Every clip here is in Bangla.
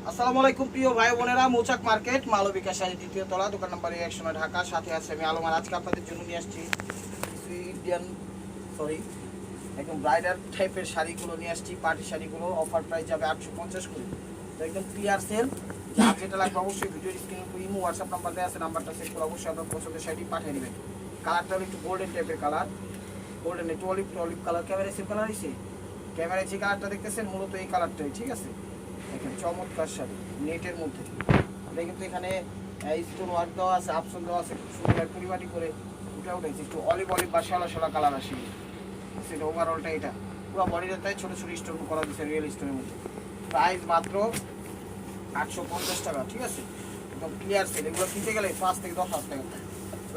আসসালামু আলাইকুম প্রিয় ভাই বোনেরা, মৌচাক মার্কেট মালবিকা শাড়ি দ্বিতীয় তলা, দোকান নম্বর 100 ঢাকা। সাথে আছে আমি আলম। আর আজকে আপনাদের জন্য নিয়ে আসছি কিছু ইন্ডিয়ান একদম ব্রাইডাল টাইপের শাড়িগুলো নিয়ে আসছি। পার্টি শাড়িগুলো অফার প্রাইস যাবে 850 করে। তো একদম ক্লিয়ার সেল। যার যেটা লাগবে অবশ্যই ভিডিও স্ক্রিনে ইমো হোয়াটসঅ্যাপ নাম্বার দেওয়া আছে, নাম্বারটা সেভ করে অবশ্যই আপনার পছন্দের শাড়ি পাঠিয়ে নেবেন। কালারটা হলো একটু গোল্ডেন টাইপের কালার, গোল্ডেন একটু অলিভ অলিভ কালার। ক্যামেরায় সেভ কালার এসে ক্যামেরায় যে কালারটা দেখতেছেন মূলত এই কালারটাই, ঠিক আছে। দেখেন চমৎকার শাড়ি নেটের মধ্যে। এটা কিন্তু এখানে স্টোন ওয়ার্ক দেওয়া আছে, আপসন দেওয়া আছে, খুব সুন্দর পরিপাটি করে উঠেছে। একটু অলিভ অলিভ বা সাদা সাদা কালার আসে সেটা। ওভারঅলটা এটা পুরো বডিটা তাই ছোটো ছোটো স্টোন করা দিচ্ছে রিয়েল স্টোনের মধ্যে। প্রাইস মাত্র 850 টাকা, ঠিক আছে। একদম ক্লিয়ার সেল। এগুলো কিনতে গেলে 5 থেকে 10 হাজার টাকা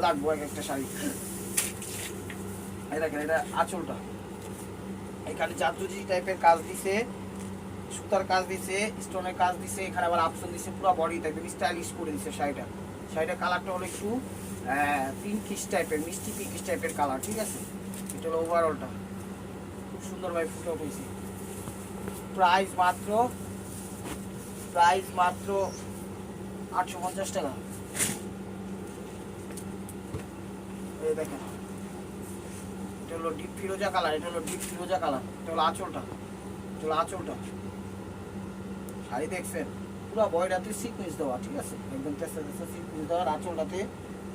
লাগবে এক একটা শাড়ি। এই দেখেন এটা আঁচলটা, এখানে জাদুজি টাইপের কাজ দিছে, সুতার কাজ দিছে, স্টোনের কাজ দিছে, এখানে আবার আপসন দিছে, পুরো বডিটা একদম স্টাইলিশ করে দিছে শাড়িটা। শাড়িটার কালারটা হলো একটু পিঙ্কিশ টাইপের, মিষ্টি পিঙ্কিশ টাইপের কালার, ঠিক আছে। এটা হলো ওভারঅলটা, খুব সুন্দরভাবে ফুটে উঠেছে। প্রাইস মাত্র 850 টাকা। এই দেখেন এটা হলো ডিপ ফিরোজা কালার, এটা হলো ডিপ ফিরোজা কালার। এটা হলো আঁচলটা, এটা হলো আঁচলটা। শাড়ি দেখছেন পুরো বয়টাতে সিকুয়েন্স দেওয়া, ঠিক আছে। একদম তেস্তা তেস্তা সিকুয়েন্স দেওয়া, আঁচলটাতে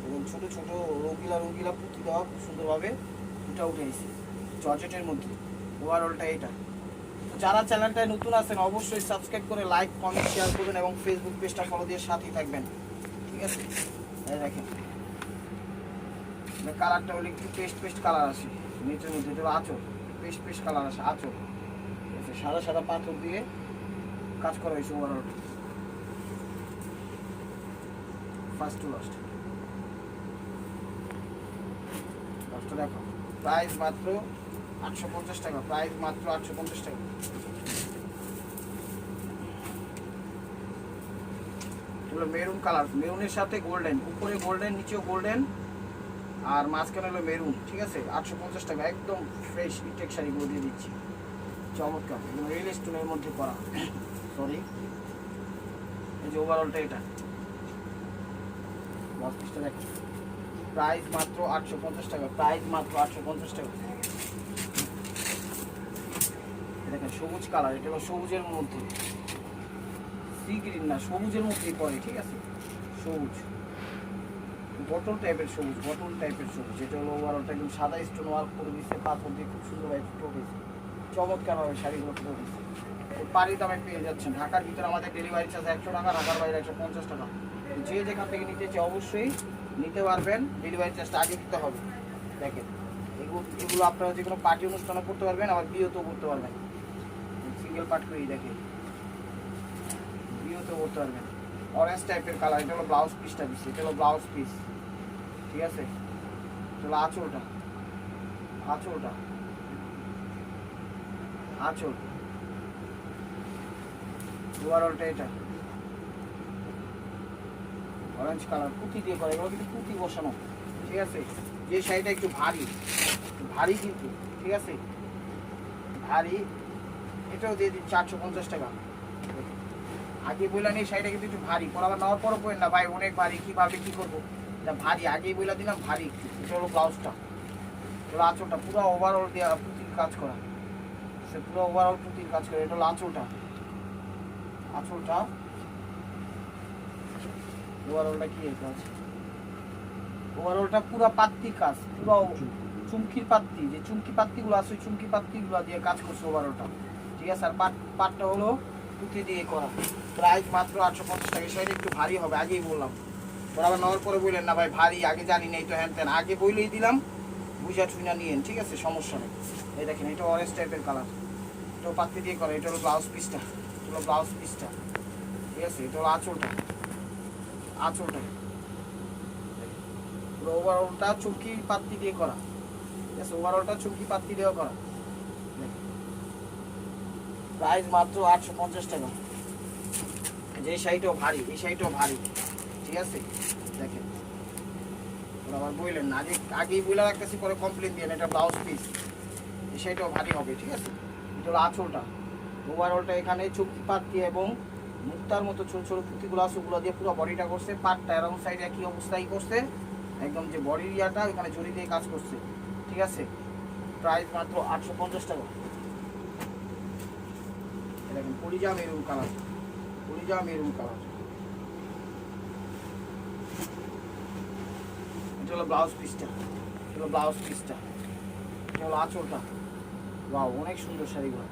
এবং ছোটো ছোটো রঙ্গিলা রঙ্গিলা পুঁতি দেওয়া, খুব সুন্দরভাবে ফুটে উঠেছে জর্জেটের মধ্যে। ওভারঅলটা এটা। যারা চ্যানেলটায় নতুন আছেন অবশ্যই সাবস্ক্রাইব করে লাইক কমেন্ট শেয়ার করবেন এবং ফেসবুক পেজটা ফলো দিয়ে সাথেই থাকবেন, ঠিক আছে। এই দেখেন কালারটা হলে একটু পেস্ট পেস্ট কালার আসে নিচের মধ্যে। এটা আঁচল পেস্ট পেস্ট কালার আসে, আঁচল ঠিক আছে। সাদা সাদা পাথর দিয়ে কাজ করা হয়েছে ওভারঅল, ফার্স্ট টু লাস্ট। লাস্টটা দেখো। প্রাইস মাত্র 850 টাকা, প্রাইস মাত্র 850 টাকা। এগুলো মেরুন কালার, মেরুনের সাথে গোল্ডেন, উপরে গোল্ডেন নিচেও গোল্ডেন আর মাঝখানে হলো মেরুন, ঠিক আছে। 850 টাকা একদম ফ্রেশ ইনটেক শাড়িগুলো দিয়ে দিচ্ছি, চমৎকার এবং রিয়েল স্টোনের মধ্যে করা। সরি, এই যে ওভারঅলটা এটা পিসটা দেখো। প্রাইস মাত্র 850 টাকা, প্রাইস মাত্র 850 টাকা। দেখেন সবুজ কালার, এটা হলো সবুজের মধ্যে, সি গ্রিন না সবুজের মধ্যেই পড়ে, ঠিক আছে। সবুজ বটল টাইপের সবুজ, বটল টাইপের সবুজ। এটা হলো ওভারঅলটা একদম সাদা স্টোন ওয়ার্ক করে দিচ্ছে, পাথর দিয়ে খুব সুন্দরভাবে ফুটে উঠেছে। চমৎকারভাবে শাড়িগুলো ফুটে উঠেছে। পারি দামে পেয়ে যাচ্ছেন। ঢাকার ভিতরে আমাদের ডেলিভারি চার্জ 100 টাকা, ঢাকার বাইরে 150 টাকা। যে যেখান থেকে নিতে চাই অবশ্যই নিতে পারবেন, ডেলিভারি চার্জটা আগে দিতে হবে। দেখেন এগুলো আপনারা যে কোনো পার্টি অনুষ্ঠানও করতে পারবেন, আবার বিয়েতেও করতে পারবেন। সিঙ্গেল পার্ট করেই দেখেন বিয়েতেও করতে পারবেন। অরেঞ্জ টাইপের কালার, এটা হলো ব্লাউজ পিসটা দিচ্ছে, এটা হলো ব্লাউজ পিস, ঠিক আছে। এটা হলো আঁচলটা, আঁচলটা আঁচল। ওভারঅলটা এটা অরেঞ্জ কালার, পুঁতি দিয়ে করে, এগুলো কিন্তু পুঁতি বসানো, ঠিক আছে। যে শাড়িটা একটু ভারী ভারী কিন্তু, ঠিক আছে, ভারী, এটাও দিয়ে দিচ্ছি 850 টাকা। আগে বললাম এই শাড়িটা কিন্তু একটু ভারী, পর আবার নেওয়ার পরও পড়েন না ভাই অনেক ভারী, কীভাবে কী করবো, এটা ভারী। আগেই বলে দিলাম ভারী। এটা হলো ব্লাউজটা, এটা হলো আঁচলটা, পুরো ওভারঅল দিয়ে পুঁতির কাজ করা, সে পুরো ওভারঅল পুঁতির কাজ করে। এটা হলো আঁচলটা, আঁচলটা ওভারঅলটা কি এই কাজ, ওভারঅলটা পুরো পাত্তির কাজ, পুরো চুমকির পাত্তি, যে চুমকি পাত্তিগুলো আছে ওই চুমকি পাত্তিগুলো দিয়ে কাজ করছে ওভারঅলটা, ঠিক আছে। আর পাটটা হলো পুঁতি দিয়ে করা। প্রাইস মাত্র 850 টাকা। শাড়ি একটু ভারী হবে, আগেই বললাম। বরাবর নেওয়ার পরে বললেন না ভাই ভারী, আগে জানি না এই তো হ্যান তেন, আগে বইলেই দিলাম, বুঝা ছুঁইনা নিয়েন, ঠিক আছে, সমস্যা নেই। এই দেখেন এটা অরেঞ্জ টাইপের কালার, এটাও পাত্তি দিয়ে করা। এটা হলো ব্লাউজ পিসটা, এটা হলো ব্লাউজ পিসটা, ঠিক আছে। এটা হলো আঁচলটা, আঁচলটা পুরো ওভারঅলটা চুমকি পাত্তি দিয়ে করা, ঠিক আছে। ওভারঅলটা চুমকি পাত্তি দিয়ে করা। প্রাইস মাত্র 850 টাকা। যে শাড়িটাও ভারী, এই শাড়িটাও ভারী, ঠিক আছে। দেখেন আবার বললেন না, আগেই বলে রাখতেছি, পরে কমপ্লেন দিয়ে এটা ব্লাউজ পিস, এই শাড়িটাও ভারী হবে, ঠিক আছে। এটা হলো আঁচলটা, ওভারঅলটা এখানে চুমকি পাত্তি এবং মুক্তার মতো ছোট ছোট পুঁতিগুলো আছে ওগুলো দিয়ে পুরো বডিটা করছে, পাটটা এরকম সাইডে একই অবস্থায় করছে, একদম যে বডির ইয়াটা ওখানে জড়ি দিয়ে কাজ করছে, ঠিক আছে। প্রাইস মাত্র 850 টাকা। দেখেন কলিজা মেরুন কালার, কলিজা মেরুন কালার। এটা হলো ব্লাউজ পিসটা, এটা হলো ব্লাউজ পিসটা, এটা হলো আঁচলটা। বাহ, অনেক সুন্দর শাড়িগুলো।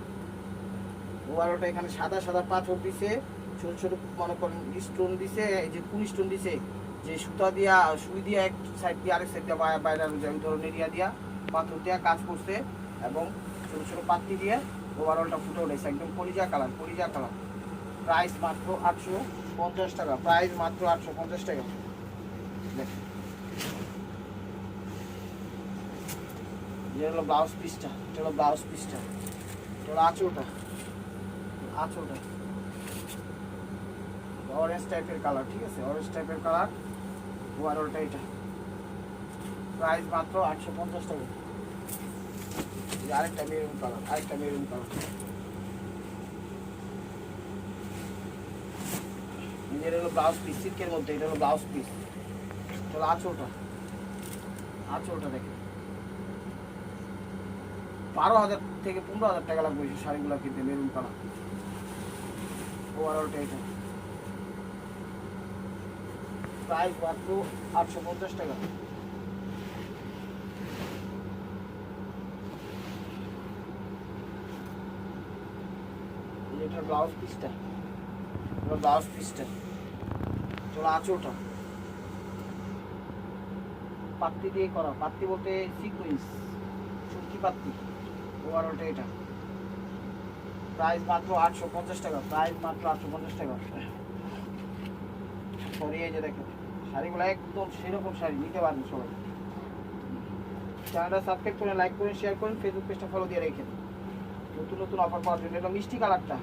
ওভারঅলটা এখানে সাদা সাদা পাথর দিছে, ছোট ছোট মনে করেন স্টোন দিছে, এই যে কোন স্টোন দিছে, যে সুতা দিয়া সুই দিয়া এক সাইড দিয়ে আরেক সাইড দিয়ে বাইরে ওই ধরনের ইয়া দিয়া পাথর দিয়া কাজ করছে, এবং ছোট ছোট পাত্তি দিয়ে ওভারঅলটা ফুটে উঠেছে, একদম কলিজা কালার, কলিজা কালার। প্রাইস মাত্র 850 টাকা, প্রাইস মাত্র 850 টাকা। দেখেন এটা হলো ব্লাউজ পিসটা, এটা হলো ব্লাউজ পিসটা, এটা হলো আঁচলটা, আঁচলটা অরেঞ্জ টাইপের কালার, ঠিক আছে, অরেঞ্জ টাইপের কালার। ওভারঅলটা এটা প্রাইস মাত্র 850 টাকা। আরেকটা মেরুন কালার, আরেকটা মেরুন কালার। এটা হলো ব্লাউজ পিস সিল্কের মধ্যে, এটা হলো ব্লাউজ পিস, এটা হলো আঁচলটা, আঁচলটা দেখেন 12,000 থেকে 15,000 টাকা লাগবে এই শাড়িগুলো কিনতে, মেরুন কালার। ওভারঅলটা এটা প্রাইস মাত্র 850 টাকা। এটা ব্লাউজ পিসটা, এটা ব্লাউজ পিসটা, চলো আঁচলটা পাত্তি দিয়ে করা, পাত্তি বলতে সিকুয়েন্স চুমকি পাত্তি। ওভারঅলটা এটা প্রাইস মাত্র 850 টাকা, প্রাইস মাত্র 850 টাকা। সরি, এই যে দেখেন শাড়িগুলো একদম সেরকম শাড়ি, নিতে পারবেন সবাই। চ্যানেলটা সাবস্ক্রাইব করে লাইক করেন, শেয়ার করেন, ফেসবুক পেজটা ফলো দিয়ে রেখেন নতুন নতুন অফার পাওয়ার জন্য। এটা মিষ্টি কালারটা,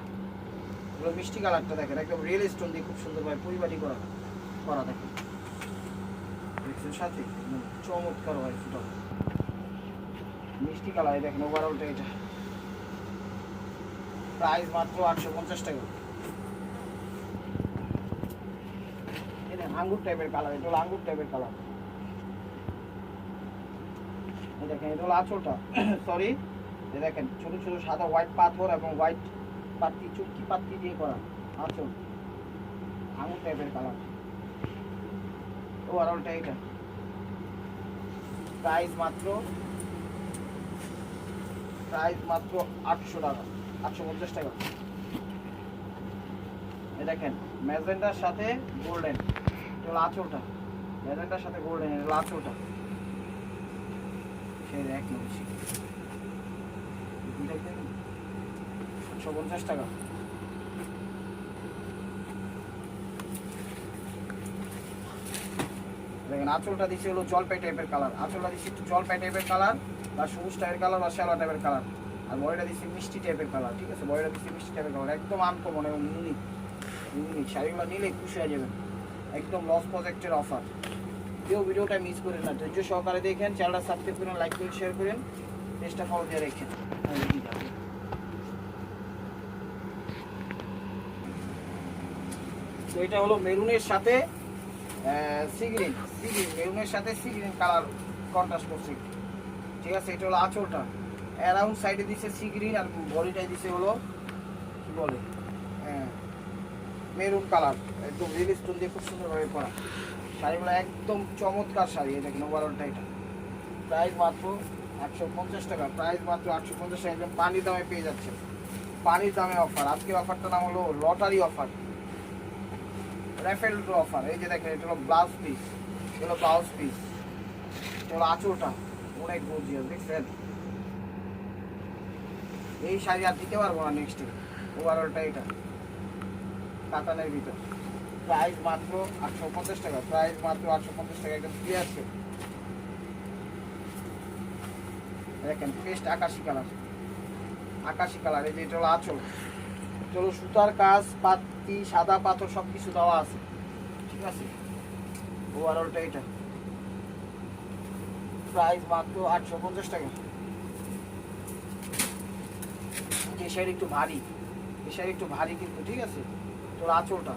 এগুলো মিষ্টি কালারটা দেখেন, একদম রিয়েল স্টোন দিয়ে খুব সুন্দরভাবে পরিপাটি করা করা দেখেন, দেখছেন সাথে চমৎকার হয় ফুটা মিষ্টি কালার। দেখেন ওভারঅলটা এটা প্রাইস মাত্র 850 টাকা। এটা আঙ্গুর টাইপের কালার, এটা হলো আঙ্গুর টাইপের কালার। দেখেন এটা হলো আঁচলটা, সরি, দেখেন ছোট ছোট সাদা হোয়াইট পাথর এবং হোয়াইট পাত্তি চুটকি পাত্তি দিয়ে করা আঁচল, আঙুর টাইপের কালার। ওভারঅলটা এটা প্রাইস মাত্র 800 টাকা, 850 টাকা। এই দেখেন ম্যাজেন্ডার সাথে গোল্ডেন, এটা হলো আঁচলটা, ম্যাজেন্ডার সাথে গোল্ডেন, এটা হলো আঁচলটা। সেই এক নয় 850 টাকা। দেখেন আঁচলটা দিচ্ছে হলো জলপাই টাইপের কালার, আঁচলটা দিচ্ছে একটু জলপাই টাইপের কালার বা সবুজ টাইপের কালার বা শ্যাওলা টাইপের কালার, আর বডিটা দিচ্ছে মিষ্টি টাইপের কালার, ঠিক আছে, বডিটা দিচ্ছে মিষ্টি টাইপের কালার, একদম আনকমন এবং ইউনিক, ইউনিক শাড়িগুলো নিলে খুশি হয়ে যাবেন, একদম লস প্রজেক্টের অফার। কেউ ভিডিওটা মিস করেন না, ধৈর্য সহকারে দেখেন, চ্যানেলটা সাবস্ক্রাইব করেন, লাইক করেন, শেয়ার করেন, পেজটা ফলো দিয়ে রেখেন। তো এটা হলো মেরুনের সাথে সিগ্রিন, মেরুনের সাথে সিগ্রিন কালার কন্ট্রাস্ট করছে, ঠিক আছে। এটা হলো আঁচলটা, অ্যারাউন্ড সাইডে দিচ্ছে সিগ্রিন আর বডিটাই দিচ্ছে হলো কি বলে মেরুন কালার, একদম রিল স্টোন দিয়ে খুব সুন্দরভাবে করা শাড়িগুলো, একদম চমৎকার শাড়ি। এটা কিন্তু ওভারঅলটা এটা প্রাইস মাত্র 850 টাকা, প্রাইস মাত্র 850 টাকা, একদম পানির দামে পেয়ে যাচ্ছে, পানির দামে অফার। আজকের অফারটার নাম হলো লটারি অফার, র্যাফেল অফার। এই যে দেখেন এটা হলো ব্লাউজ পিস, এটা হলো ব্লাউজ পিস, এটা হলো আঁচলটা, অনেক গর্জিয়াস দেখছেন। এই শাড়ি আর দিতে পারবো না নেক্সট ডে। ওভারঅলটা এটা কাতানের ভিতর, প্রাইস মাত্র 850 টাকা, প্রাইস মাত্র 850 টাকা, একদম ক্লিয়ার আছে। দেখেন পেস্ট আকাশি কালার, আকাশি কালার। এই যে এটা হলো আঁচল, এটা হলো সুতার কাজ, পাত্তি, সাদা পাথর সব কিছু দেওয়া আছে, ঠিক আছে। ওভারঅলটা এটা প্রাইস মাত্র 850 টাকা। এই শাড়ি একটু ভারী, এই শাড়ি একটু ভারী কিন্তু, ঠিক আছে, তোর আঁচলটা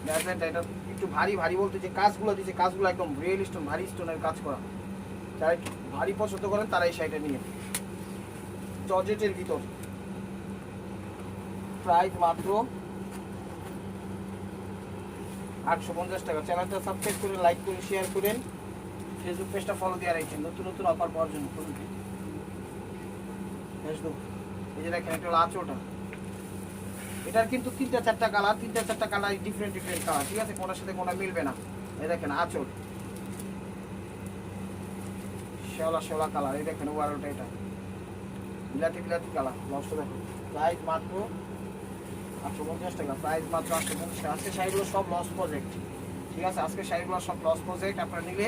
ম্যাজেন্টা, এটা একটু ভারী ভারী বলতে যে কাজগুলো দিচ্ছে কাজগুলো একদম রিয়েল স্টোন, ভারী স্টোনের কাজ করা। যারা একটু ভারী পছন্দ করেন তারা এই শাড়িটা নিয়ে। জর্জেটের ভিতর, প্রাইস মাত্র 850 টাকা। চ্যানেলটা সাবস্ক্রাইব করে লাইক করে শেয়ার করেন, ফেসবুক পেজটা ফলো দিয়ে রাখছেন নতুন নতুন অফার পাওয়ার জন্য। ফেসবুক এই যে দেখেন, এটা হলো আঁচলটা। এটার কিন্তু 3-4টা কালার, 3-4টা কালার ডিফারেন্ট ডিফারেন্ট কালার, ঠিক আছে, কোনোর সাথে কোনো মিলবে না। এই দেখেন আঁচল, শেওলা শেওলা কালার। এই দেখেন ওয়ারোটা, এটা বিলাতি বিলাতি কালার। লসটা দেখেন, প্রাইস মাত্র 850 টাকা। প্রাইস মাত্র 850 টাকা। আজকে শাড়িগুলো সব লস প্রজেক্ট, ঠিক আছে, আজকে শাড়িগুলো সব লস প্রজেক্ট। আপনারা নিলে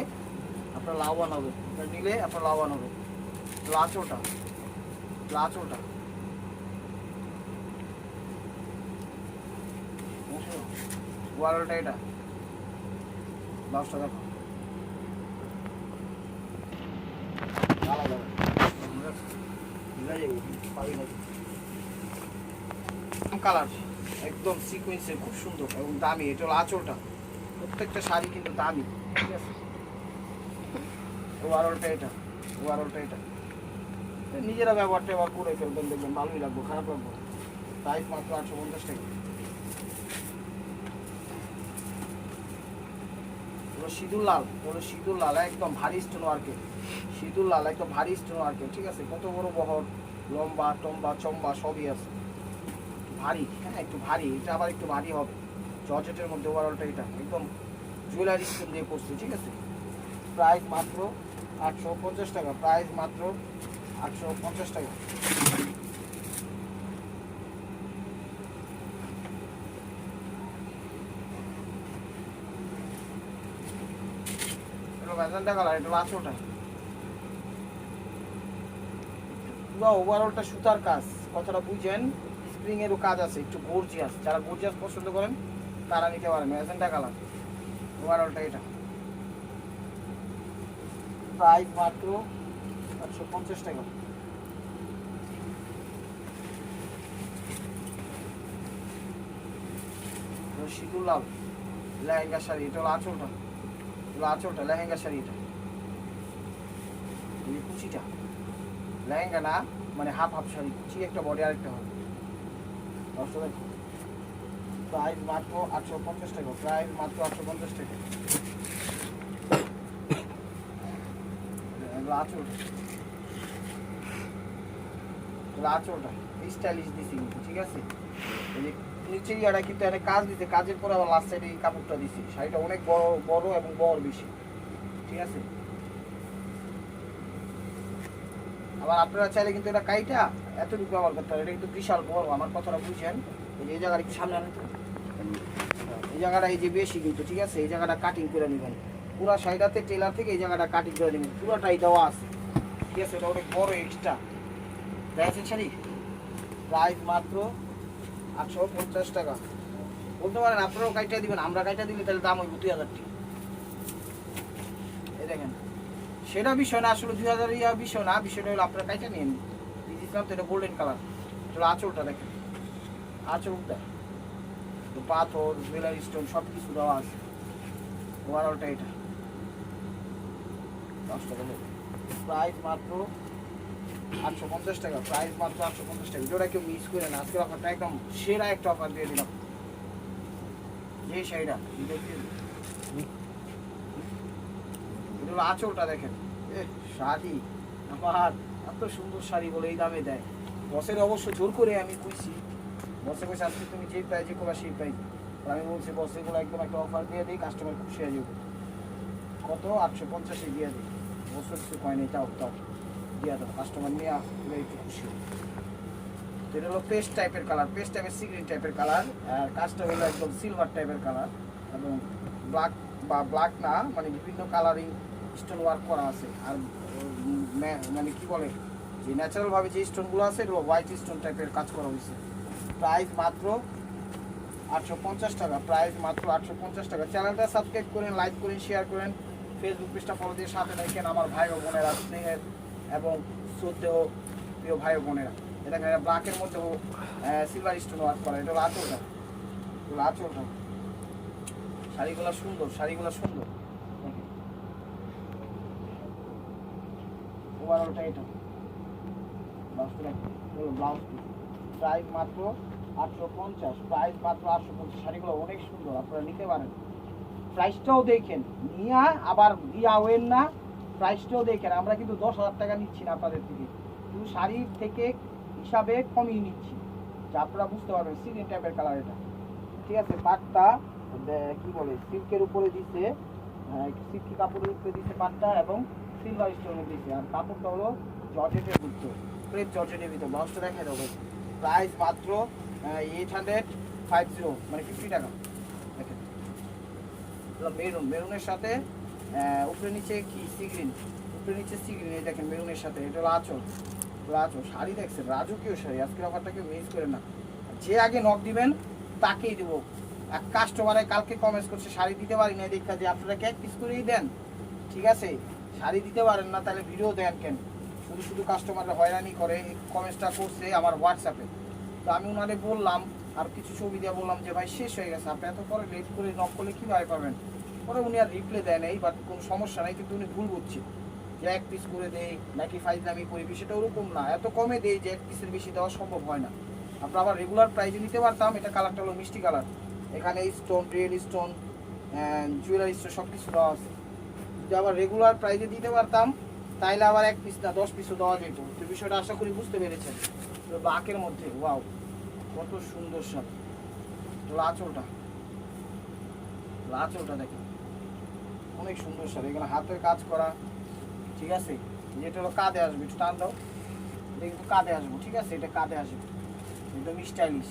আপনার লাভবান হবে, আপনারা নিলে আপনার লাভবান হবে। লাচোটা, লাচোটা ওয়ারোটা, এটা লসটা দেখো কালার, একদম সিকোয়েন্সের, খুব সুন্দর এবং দামি। এটা হলো আঁচলটা, প্রত্যেকটা শাড়ি কিন্তু দামি, ঠিক আছে। ওভারঅলটা এটা, ওভারঅলটা এটা নিজেরা ব্যবহার ট্যাবহার করে ফেলবেন, দেখবেন ভালোই লাগবে, খারাপ লাগবে। প্রাইস মাত্র 850 টাকা। সিঁদুর লাল, হলো সিঁদুর লাল, একদম ভারী স্টোন ওয়ার্কের। সিঁদুর লাল একদম ভারী স্টোন ওয়ার্কের, ঠিক আছে। কত বড় বহর, লম্বা টম্বা চম্বা সবই আছে, ভারী। হ্যাঁ একটু ভারী, এটা আবার একটু ভারী হবে। জর্জেটের মধ্যে ওভারঅলটা এটা একদম জুয়েলারি স্টোন দিয়ে করছে, ঠিক আছে। প্রাইস মাত্র 850 টাকা। প্রাইস মাত্র 850 টাকা। ম্যাজেন্টা কালার, এটা লাচোটা। পুরো ওভারঅলটা সুতার কাজ, কথাটা বুঝেন। স্প্রিং এরও কাজ আছে, একটু গর্জিয়াস। যারা গর্জিয়াস পছন্দ করেন তারা নিতে পারেন। ম্যাজেন্টা কালার ওভারঅলটা এটা। প্রাইস মাত্র 850 টাকা। সিঁদুর লাল লেহেঙ্গা শাড়ি, এটা হলো আঁচলটা, আঁচলটা লেহেঙ্গা শাড়ি। এটা এই কুচিটা লেহেঙ্গা না, মানে হাফ হাফ শাড়ি, কুচি একটা বডি আরেকটা হবে। প্রাইস মাত্র 850 টাকা। প্রাইস মাত্র 850 টাকা। আঁচলটা, আঁচলটা স্টাইলিশ দিছি কিন্তু, ঠিক আছে। নিচে ইয়াটা কিন্তু অনেক কাজ দিতে, কাজের পরে আবার লাস্ট সাইডে এই কাপড়টা দিছি। শাড়িটা অনেক বড় বড় এবং বড় বেশি, ঠিক আছে। আবার আপনারা চাইলে কিন্তু এটা কাইটা এতটুকু ব্যবহার করতে পারেন, এটা কিন্তু বিশাল বড়। আমার কথাটা বুঝছেন। এই জায়গাটা একটু সামনে আনেন, এই জায়গাটা এই যে বেশি কিন্তু, ঠিক আছে। এই জায়গাটা কাটিং করে নেবেন, পুরা শাড়িটাতে টেলার থেকে এই জায়গাটা কাটিং করে নেবেন, পুরোটাই দেওয়া আছে, ঠিক আছে। এটা অনেক বড় এক্সট্রা। দেখেন শাড়ি, প্রাইস মাত্র 850 টাকা। বলতে পারেন আপনারাও কাইটা দিবেন, আমরা কাইটা দিলে তাহলে দাম হইব 2000 টাকা। এই দেখেন, সেটা বিষয় না, আসলে 2000 ইয়া বিষয় না, বিষয়টা হলো আপনারা কাইটা নিয়ে নিন। দিয়েছিলাম তো, এটা গোল্ডেন কালার। এটা আঁচলটা দেখেন, আঁচলটা পাথর জুয়েলারি স্টোন সব কিছু দেওয়া আছে। ওভারঅলটা এটা 10 টাকা। প্রাইস মাত্র 850 টাকা। প্রাইস মাত্র 850 টাকা। যেটা কেউ মিস করে না, আজকের অফারটা একদম সেরা একটা অফার দিয়ে দিলাম। যে শাড়িটা এটা হলো আঁচলটা দেখেন, শাড়ি আমার এত সুন্দর শাড়ি বলে এই দামে দেয়। বসের অবশ্য জোর করে আমি কইছি, বসে কইছে আজকে তুমি যে প্রাইজে কোলা সেই প্রাইজ। আমি বলছি বসে গুলো একদম একটা অফার দিয়ে দিই, কাস্টমার খুশি হয়ে যাবে। কত 850 দিয়ে দিই, বছর কিছু কয় নেই, তাও তাও দিয়ে দাও, কাস্টমার নিয়ে একটু খুশি হবে। এটা হলো পেস্ট টাইপের কালার, পেস্ট টাইপের সিগ্রিন টাইপের কালার। আর কাজটা হলো একদম সিলভার টাইপের কালার এবং ব্ল্যাক বা ব্ল্যাক না, মানে বিভিন্ন কালারিং স্টোন ওয়ার্ক করা আছে। আর মানে কি বলে যে ন্যাচারালভাবে যে স্টোনগুলো আছে এগুলো হোয়াইট স্টোন টাইপের কাজ করা হয়েছে। প্রাইস মাত্র 850 টাকা। প্রাইস মাত্র 850 টাকা। চ্যানেলটা সাবস্ক্রাইব করেন, লাইক করেন, শেয়ার করেন, ফেসবুক পেজটা ফলো দিয়ে সাথে রাখেন আমার ভাই ও বোনেরা, স্নেহের এবং শ্রদ্ধেয় প্রিয় ভাই ও বোনেরা। এটা ব্ল্যাকের মধ্যেও সিলভার স্টোন ওয়ার্ক করা। এটা হলো আঁচলটা, এগুলো আঁচলটা, শাড়িগুলো সুন্দর, শাড়িগুলো সুন্দর। ওভারঅলটা এটা ব্লাউজ পিস, প্রাইস মাত্র 850, প্রাইস মাত্র 850। শাড়িগুলো অনেক সুন্দর, আপনারা নিতে পারেন। প্রাইসটাও দেখেন, নিয়ে আবার দিয়াওয়েন না, প্রাইসটাও দেখেন। আমরা কিন্তু 10,000 টাকা নিচ্ছি না আপনাদের থেকে, কিন্তু শাড়ির থেকে হিসাবে কমিয়ে নিচ্ছি, যা আপনারা বুঝতে পারবেন। সিলিং টাইপের কালার এটা, ঠিক আছে। পাটটা কি বলে সিল্কের উপরে দিচ্ছে, সিল্কি কাপড়ের উপরে দিচ্ছে পাটটা, এবং সিলভার স্টোনের দিচ্ছে। আর কাপড়টা হলো জর্জেটের ভিতর, ক্রেপ জর্জেটের ভিতর। ব্লাউজটা দেখাই দেবো। প্রাইস মাত্র 850, মানে 50 টাকা। দেখেন মেরুন, মেরুনের সাথে উপরে নিচে কি সিগ্রিন, উপরে নিচে সিগ্রিন, এই দেখেন মেরুনের সাথে। এটা হলো আঁচল, আঁচল। শাড়ি দেখছেন রাজকীয় শাড়ি, আজকের অফারটা কেউ মিস করে না। যে আগে নক দিবেন তাকেই দেবো। এক কাস্টমারে কালকে কমেন্টস করছে শাড়ি দিতে পারি না, দেখা যে আপনারা এক পিস করেই দেন, ঠিক আছে। শাড়ি দিতে পারেন না তাহলে ভিডিও দেন কেন? শুধু শুধু কাস্টমাররা হয়রানি করে। কমেন্টসটা করছে আমার হোয়াটসঅ্যাপে, তো আমি ওনারে বললাম, আর কিছু ছবি দিয়ে বললাম যে ভাই শেষ হয়ে গেছে, আপনি এত পরে লেট করে নক করলে কীভাবে পাবেন? পরে উনি আর রিপ্লাই দেয় নাই, বাট কোনো সমস্যা নাই, কিন্তু উনি ভুল বুঝছে যে এক পিস করে দেয় নাকি ফাইজলামি করি, বিষয়টা ওরকম না। এত কমে দেয় যে এক পিসের বেশি দেওয়া সম্ভব হয় না। আপনার আবার রেগুলার প্রাইজে নিতে পারতাম। এটা কালারটা হলো মিষ্টি কালার, এখানে stone, real stone, jewellery stone সব কিছু দেওয়া আছে। যদি আবার রেগুলার প্রাইজে দিতে পারতাম তাইলে আবার এক পিস না 10 পিসও দেওয়া যেত। তো বিষয়টা আশা করি বুঝতে পেরেছেন। তো বাকের মধ্যে ওয়াও, কত সুন্দর সব। তো আঁচলটা, আঁচলটা দেখেন অনেক সুন্দর সব। এগুলো হাতের কাজ করা, ঠিক আছে। যেটা হলো কাঁধে আসবে, একটু টান দাও, এটা কিন্তু কাঁধে আসবো, ঠিক আছে। এটা কাঁধে আসবে, একদম স্টাইলিশ।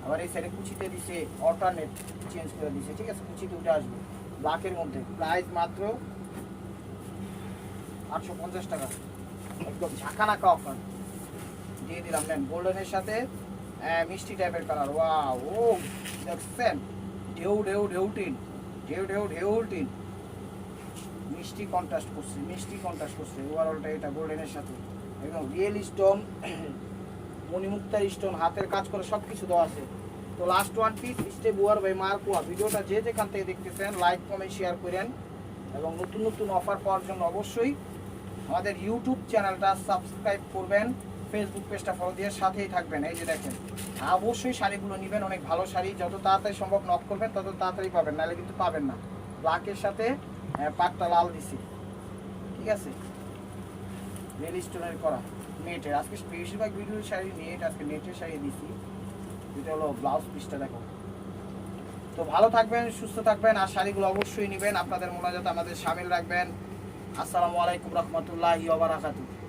আবার এই সাইডে কুচিতে দিছে, অল্টারনেট চেঞ্জ করে দিছে, ঠিক আছে। কুচিতে উঠে আসবে ব্ল্যাকের মধ্যে। প্রাইস মাত্র 850 টাকা, একদম ঝাঁকানাকা অফার দিয়ে দিলাম। নেন গোল্ডেনের সাথে মিষ্টি টাইপের কালার। ওয়াও, ও দেখছেন, ঢেউ ঢেউ ঢেউটিন, ঢেউ ঢেউ ঢেউটিন, মিষ্টি কন্ট্রাস্ট করছে, মিষ্টি কন্ট্রাস্ট করছে। ওভারঅলটা এটা গোল্ডেনের সাথে একদম রিয়েল স্টোন, মণিমুক্তার স্টোন, হাতের কাজ করে সব কিছু দেওয়া আছে। তো লাস্ট ওয়ান পিস স্টে বুয়ার বাই মার্কোয়া। ভিডিওটা যে যেখান থেকে দেখতেছেন লাইক কমেন্ট শেয়ার করেন, এবং নতুন নতুন অফার পাওয়ার জন্য অবশ্যই আমাদের ইউটিউব চ্যানেলটা সাবস্ক্রাইব করবেন, ফেসবুক পেজটা ফলো দিয়ে সাথেই থাকবেন। এই যে দেখেন, অবশ্যই শাড়িগুলো নেবেন, অনেক ভালো শাড়ি। যত তাড়াতাড়ি সম্ভব নক করবেন তত তাড়াতাড়ি পাবেন, নাহলে কিন্তু পাবেন না। ব্ল্যাকের সাথে পাটটা লাল দিছি, ঠিক আছে। রেল স্টোনের করা নেটের, আজকে বেশিরভাগ ভিডিওর শাড়ি নেট, আজকে নেটের শাড়ি দিছি। এটা হলো ব্লাউজ পিসটা দেখো। তো ভালো থাকবেন, সুস্থ থাকবেন, আর শাড়িগুলো অবশ্যই নেবেন। আপনাদের মোনাজাত আমাদের শামিল রাখবেন। আসসালামু আলাইকুম রহমতুল্লাহি ওয়া বারাকাতুহু।